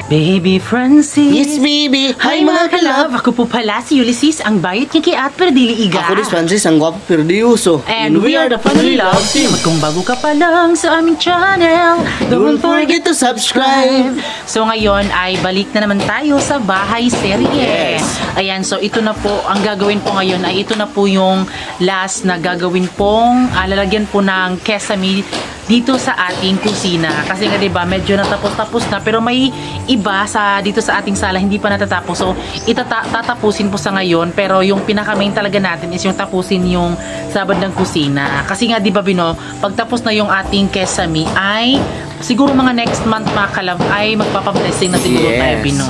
Baby Francis. Yes, baby. Hi mga ka-love. Ako po pala si Ulysses, ang bayot niya kay at perdili iga. Ako rin Francis, ang gwapo pero di uso. And we are the Family Love Team. At kung bago ka pa lang sa aming channel, Don't forget to subscribe. So ngayon ay balik na naman tayo sa bahay serye. Yes. Ayan, so ito na po, ang gagawin po ngayon ay ito na po yung last na gagawin pong lalagyan po ng kesame dito sa ating kusina. Kasi nga diba, medyo natapos-tapos na, pero may iba sa dito sa ating sala hindi pa natatapos. So tatapusin po sa ngayon, pero yung pinaka-main talaga natin is yung tapusin yung sabad ng kusina. Kasi nga diba Bino, pagtapos na yung ating kesame ay siguro mga next month mga kalab ay magpapa-blessing na siguro tayo Bino.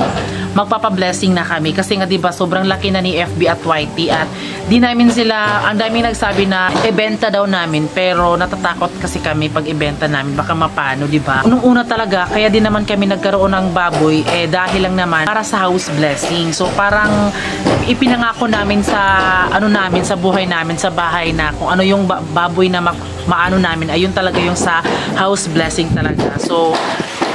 Magpapa-blessing na kami kasi nga diba sobrang laki na ni FB at YT at di namin sila, ang daming nagsabi na ibenta daw namin pero natatakot kasi kami pag ibenta namin baka mapano diba. Nung una talaga kaya din naman kami nagkaroon ng baboy dahil lang naman para sa house blessing. So parang ipinangako namin sa ano namin sa buhay namin sa bahay na kung ano yung baboy na maano namin ayun talaga yung sa house blessing talaga. So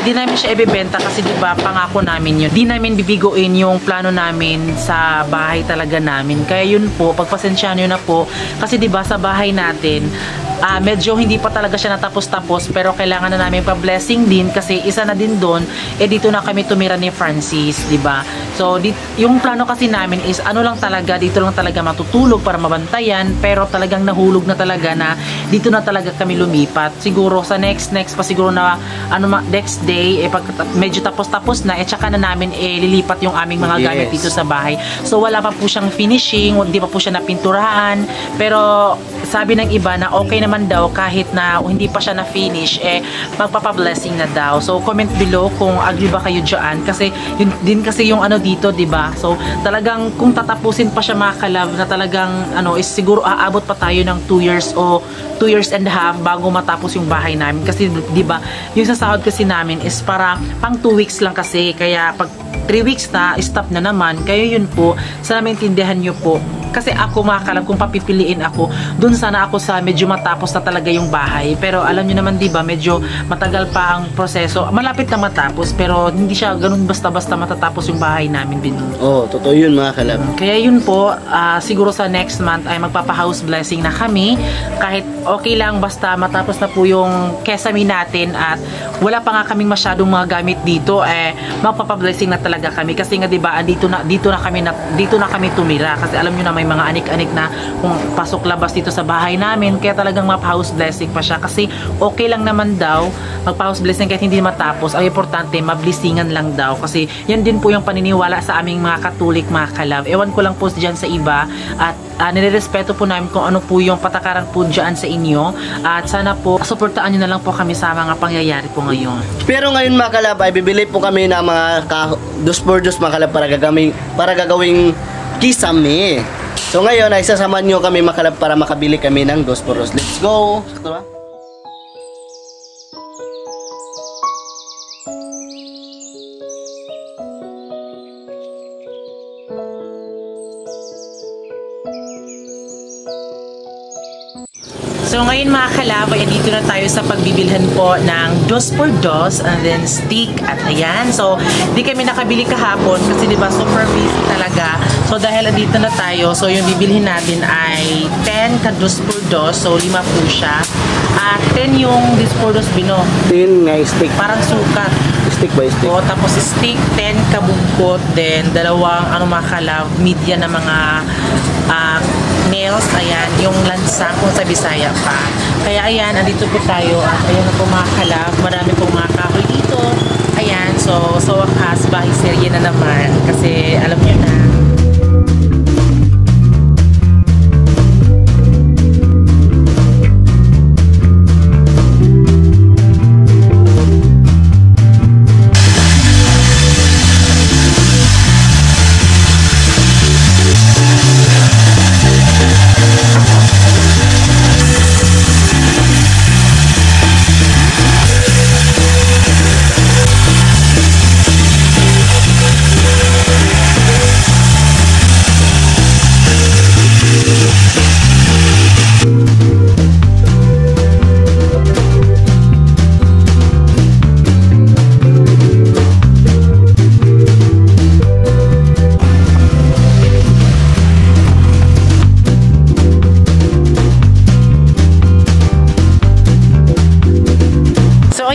di namin siya ibebenta kasi diba pangako namin yun. Di namin bibigoin yung plano namin sa bahay talaga namin. Kaya yun po, pagpasensyahan nyo na po. Kasi diba sa bahay natin, medyo hindi pa talaga siya natapos-tapos pero kailangan na namin pa-blessing din kasi isa na din doon, dito na kami tumira ni Francis, diba? So, yung plano kasi namin is ano lang talaga, dito lang talaga matutulog para mabantayan pero talagang nahulog na talaga na dito na talaga kami lumipat. Siguro sa next pa siguro na next day, pag medyo tapos-tapos na, tsaka na namin lilipat yung aming mga gamit dito sa bahay. So, wala pa po siyang finishing, hindi pa po siya napinturahan, pero sabi ng iba na okay naman daw kahit na hindi pa siya na-finish, magpapa-blessing na daw. So, comment below kung agree ba kayo dyan, kasi yun din kasi yung ano dito, diba? So, talagang kung tatapusin pa siya mga kalab, na talagang ano, is siguro aabot pa tayo ng 2 years o 2 years and a half bago matapos yung bahay namin. Kasi, diba, yung sasahod kasi namin is para pang 2 weeks lang kasi. Kaya pag 3 weeks na, stop na naman. Kaya yun po, sana maintindihan nyo po. Kasi ako mga kalab, kung papipiliin ako, dun sana ako sa medyo matapos na talaga yung bahay. Pero alam nyo naman diba, medyo matagal pa ang proseso. Malapit na matapos, pero hindi siya ganun basta-basta matatapos yung bahay namin, Bino. Oh, totoo yun mga kalab. Kaya yun po, siguro sa next month ay magpapa-house blessing na kami. Kahit okay lang, basta matapos na po yung kesame natin at wala pa nga kaming masyadong mga gamit dito, magpapa-blessing na talaga kami. Kasi nga diba, dito na kami tumira. Kasi alam nyo na may mga anik-anik na kung pasok labas dito sa bahay namin, kaya talagang mapa-house blessing pa siya kasi okay lang naman daw magpa-house blessing kahit hindi matapos. Ang importante mablessingan lang daw kasi yan din po yung paniniwala sa aming mga Katolik mga kalab. Ewan ko lang po dyan sa iba at nirerespeto po namin kung ano po yung patakaran po dyan sa inyo at sana po suportaan nyo na lang po kami sa mga pangyayari po ngayon. Pero ngayon mga kalab ay bibili po kami ng mga dos mga kalab para gagawing kisame. So ngayon ay sasamahan nyo kami makalab para makabili kami ng 2 por 2. Let's go! Sakto ba? So ngayon mga kalab, dito na tayo sa pagbibilhan po ng 2 por 2 and then stick at ayan. So di kami nakabili kahapon kasi diba super busy talaga. So dahil dito na tayo, so yung bibilhin natin ay 10 ka 2 por 2, so 5 po siya. At 10 yung 2 por 2 Bino. 10 nga stick. Parang sukat. Stick by stick. O, tapos stick 10 kabugkot, then dalawang mga kalab, media na mga nails, ayan, yung lansa kung sa Bisaya pa. Kaya ayan, andito po tayo at ayan na po mga kalab, marami pong mga kahoy dito. Ayan, so wakas, bahay serye na naman kasi alam niyo na.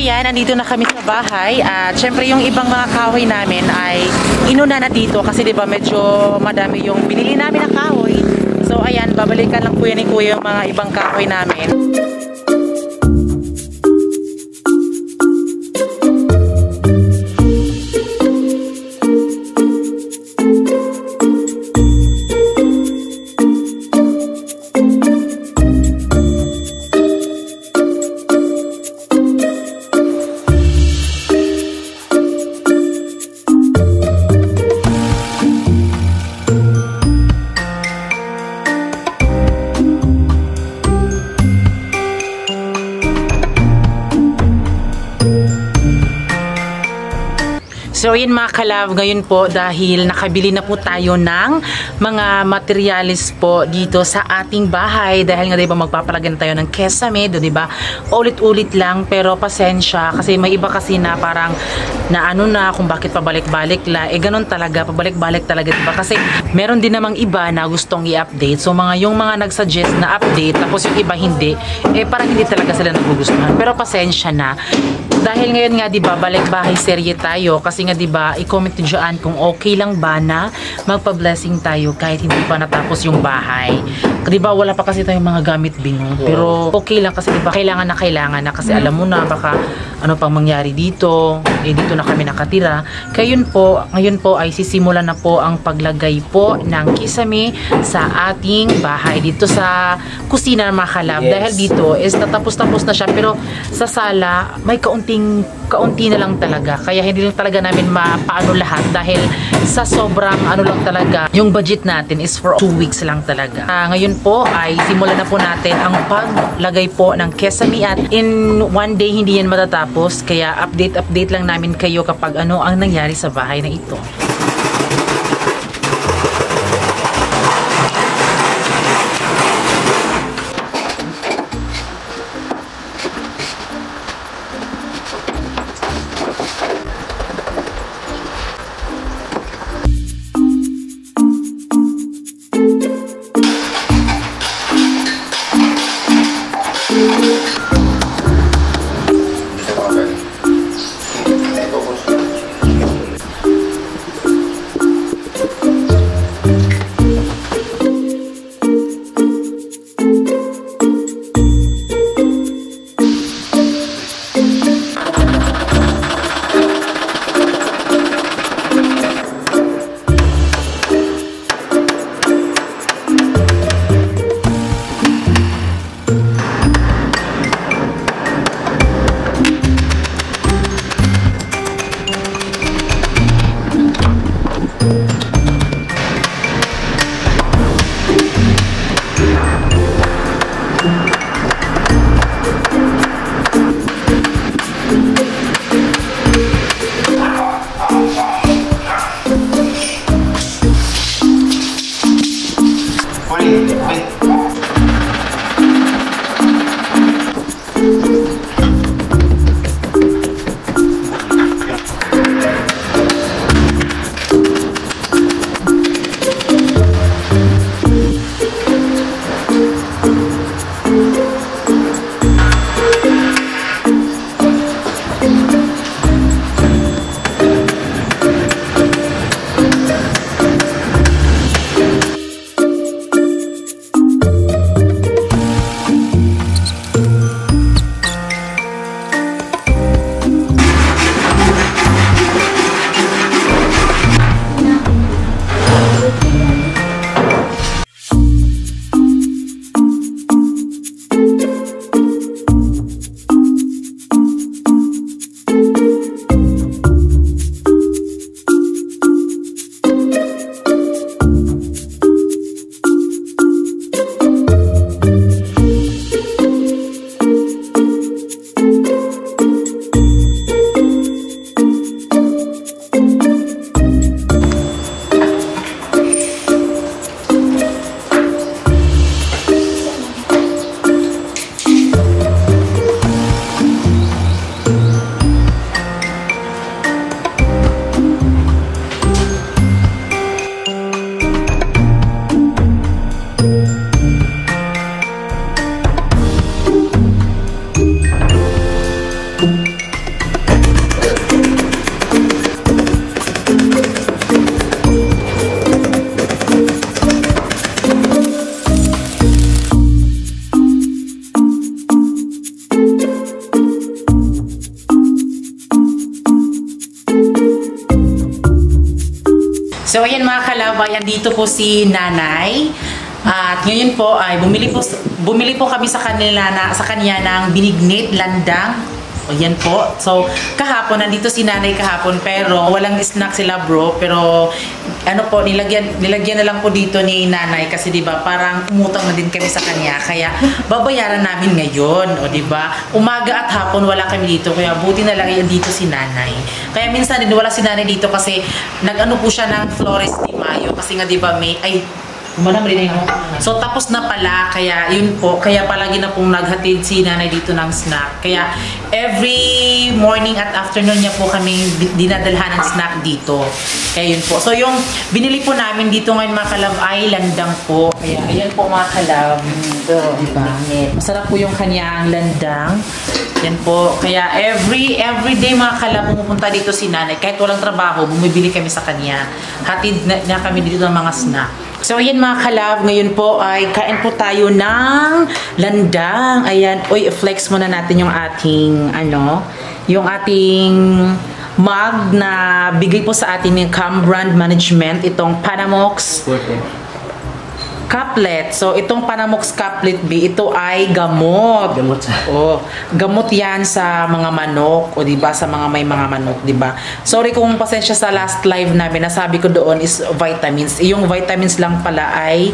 ayan, andito na kami sa bahay at syempre yung ibang mga kahoy namin ay inuna na dito kasi 'di ba medyo madami yung binili namin na kahoy. So ayan, babalikan lang po yan ni Kuya yung mga ibang kahoy namin. So yun mga kalab, ngayon po dahil nakabili na po tayo ng mga materialis po dito sa ating bahay dahil nga diba magpapalagyan tayo ng kesame, diba ulit-ulit lang pero pasensya kasi may iba kasi na parang na ano na kung bakit pabalik-balik la, ganun talaga, pabalik-balik talaga diba kasi meron din namang iba na gustong i-update, so yung mga nag-suggest na update tapos yung iba hindi, parang hindi talaga sila nagugustuhan, pero pasensya na dahil ngayon nga diba balik bahay serye tayo kasi nga diba i-comment nyo dyan kung okay lang ba na magpa-blessing tayo kahit hindi pa natapos yung bahay. Diba wala pa kasi tayong mga gamit bingo, pero okay lang kasi diba kailangan na kasi alam mo na baka ano pang mangyari dito, dito na kami nakatira. Kaya ngayon po ay sisimulan na po ang paglagay po ng kisame sa ating bahay dito sa kusina mga kalab. Dahil dito is natapos-tapos na siya pero sa sala may kaunti na lang talaga. Kaya hindi lang talaga namin mapaano lahat dahil sa sobrang ano lang talaga. Yung budget natin is for 2 weeks lang talaga. Ngayon po ay simulan na po natin ang paglagay po ng kesame at in one day hindi yan matatapos. Kaya update lang namin kayo kapag ano ang nangyari sa bahay na ito. So ayan mga kalab, ayan dito po si Nanay. At ngayon po ay bumili po kami sa kanya ng binignit landang. O yan po. So kahapon nandito si Nanay kahapon pero walang snack sila bro, pero ano po nilagyan na lang po dito ni Nanay kasi 'di ba parang umutang na din kami sa kanya kaya babayaran namin ngayon, o 'di ba? Umaga at hapon wala kami dito kaya buti na lang yan dito si Nanay. Kaya minsan din wala si Nanay dito kasi nag-ano po siya ng Flores de Mayo kasi nga 'di ba may so tapos na pala, kaya yun po, kaya palagi na pong naghatid si Nanay dito ng snack. Kaya every morning at afternoon niya po kami dinadalhan ng snack dito. Kaya yun po. So yung binili po namin dito ngayon mga kalab ay landang po. Kaya ayan po mga kalab. Diba? Masarap po yung kanyang landang. Yan po. Kaya every day mga kalab pumupunta dito si Nanay. Kahit walang trabaho, bumibili kami sa kanya. Hatid na kami dito ng mga snack. So ayan mga kalab, ngayon po ay kain po tayo ng landang. Ayan, uy, flex muna natin yung ating yung ating mug na bigay po sa atin ng Cam Brand Management, itong Panamox Couplet. So itong Panamox Couplet B, ito ay gamot. Gamot 'yan sa mga manok, o 'di ba, sa mga may mga manok, 'di ba? Sorry kung pasensya sa last live namin, nasabi ko doon is vitamins. Yung vitamins lang pala ay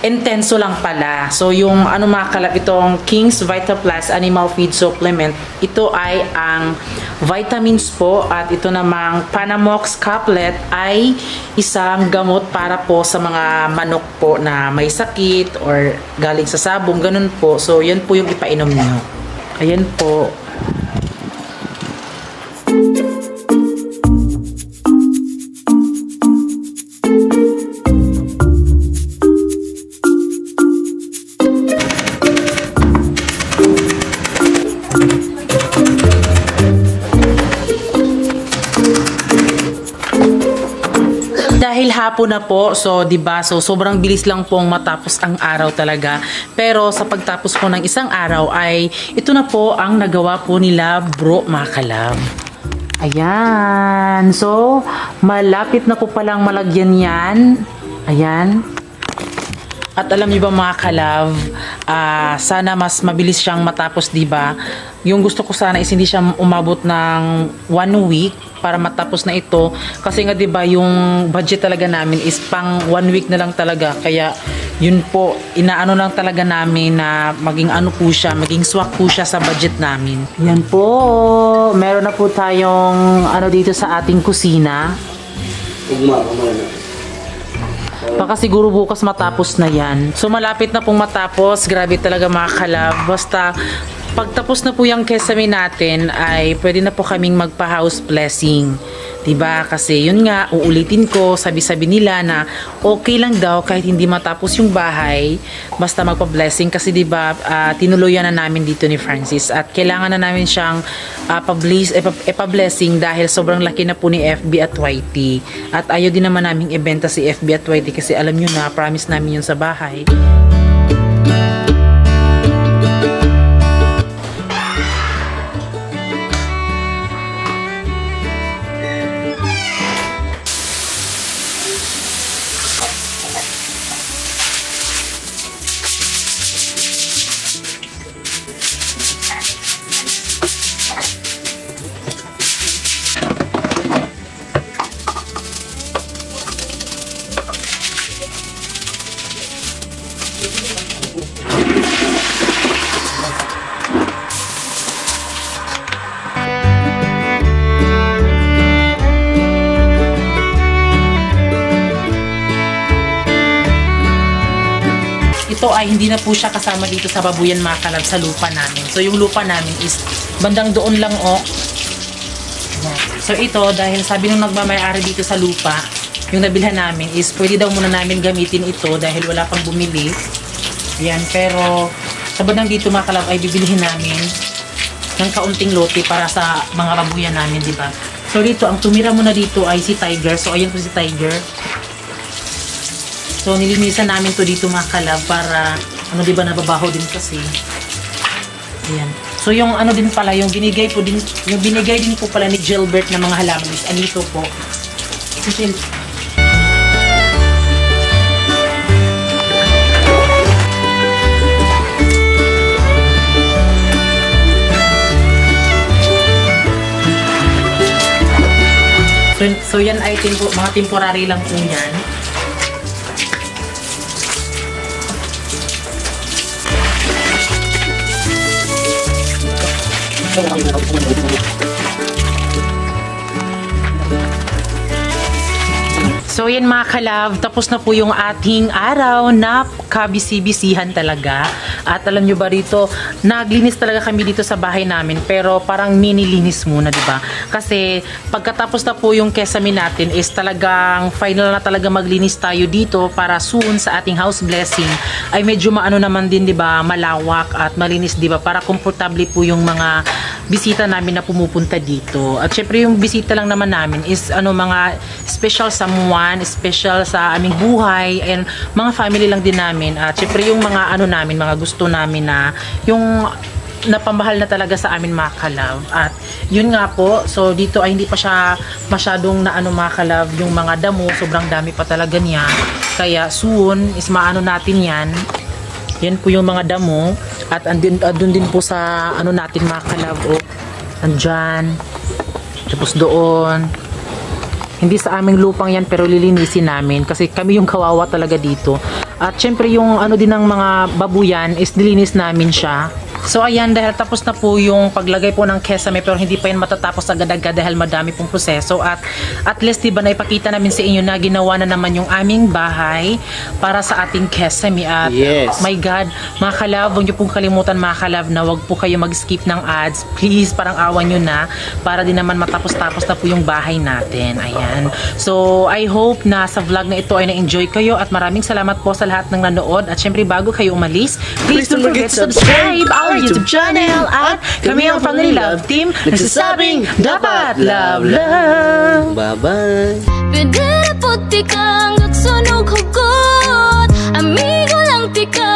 intenso lang pala. So yung mga kalab, itong King's Vita Plus Animal Feed Supplement, ito ay ang vitamins po, at ito namang Panamox Couplet ay isang gamot para po sa mga manok po na may sakit or galing sa sabong, ganun po. So yan po yung ipainom niyo. Ayan po. Dahil hapon na po, so 'di ba? So sobrang bilis lang pong matapos ang araw talaga. Pero sa pagtapos po ng isang araw ay ito na po ang nagawa po nila bro mga kalab. Ayan. So malapit na po palang malagyan 'yan. Ayan. At alam niyo ba mga kalab, sana mas mabilis siyang matapos, 'di ba? Yung gusto ko sana is hindi siya umabot ng 1 week para matapos na ito, kasi nga 'di ba yung budget talaga namin is pang 1 week na lang talaga, kaya yun po inaano lang talaga namin na maging maging swak po siya sa budget namin. Yan po, meron na po tayong dito sa ating kusina. Baka siguro bukas matapos na yan. So malapit na pong matapos. Grabe talaga mga kalab. Basta pagtapos na po yung kesame natin ay pwede na po kaming magpa-house blessing. Diba? Kasi yun nga, uulitin ko, sabi-sabi nila na okay lang daw kahit hindi matapos yung bahay, basta magpa-blessing. Kasi diba, tinuluyan na namin dito ni Francis at kailangan na namin siyang pa-blessing dahil sobrang laki na po ni FB at YT. At ayaw din naman namin ibenta si FB at YT kasi alam nyo na, promise namin yun sa bahay. Ito ay hindi na po siya kasama dito sa babuyan mga kalab, sa lupa namin. So yung lupa namin is bandang doon lang So ito, dahil sabi nung nagmamayari dito sa lupa, yung nabilhan namin is pwede daw muna namin gamitin ito dahil wala pang bumili. Yan, pero sa bandang dito mga kalab ay bibilihin namin ng kaunting lote para sa mga babuyan namin, di ba? So dito, ang tumira muna dito ay si Tiger. So ayan po si Tiger. So nilinisan namin to dito mga kalab para di ba nababaho din kasi. Ayan. So yung din pala, yung binigay din po pala ni Gilbert na mga halaman is anito po. So yan ay mga temporary lang po yan. So yan mga kalab, tapos na po yung ating araw na kabisi-bisihan talaga. At alam nyo ba rito, naglinis talaga kami dito sa bahay namin, pero parang mini-linis muna, di ba? Kasi pagkatapos na po yung kesame natin is talagang final na talaga maglinis tayo dito para soon sa ating house blessing ay medyo maano naman din, di ba? Malawak at malinis, di ba? Para komportable po yung mga bisita namin na pumupunta dito. At syempre yung bisita lang naman namin is mga special someone, special sa aming buhay, and mga family lang din namin. At syempre yung mga namin, mga gusto namin na yung napamahal na talaga sa amin mga kalab. At yun nga po, so dito ay hindi pa siya masyadong na mga kalab, yung mga damo, sobrang dami pa talaga niya. Kaya soon is natin yan. Yan po yung mga damo. At andun din po sa natin mga kalab. Andyan. Tapos doon. Hindi sa aming lupang yan pero lilinisin namin. Kasi kami yung kawawa talaga dito. At syempre yung din ng mga babuyan is nilinis namin siya. So ayan, dahil tapos na po yung paglagay po ng kesame pero hindi pa yan matatapos agad-agad dahil madami pong proseso. At least diba naipakita namin sa inyo na ginawa na naman yung aming bahay para sa ating kesame. At yes. My God, mga kalab, huwag nyo pong kalimutan mga kalab na huwag po kayo mag-skip ng ads. Please, parang awan nyo na para din naman matapos-tapos na po yung bahay natin. Ayan. So I hope na sa vlog na ito ay na-enjoy kayo at maraming salamat po sa lahat ng nanood. At syempre bago kayo umalis, please don't forget to subscribe our YouTube channel at kami ang Family Love Team nagsasabing dapat love lang. Bye-bye. Pwede na po tikang nagsunog hugot, amigo lang tika.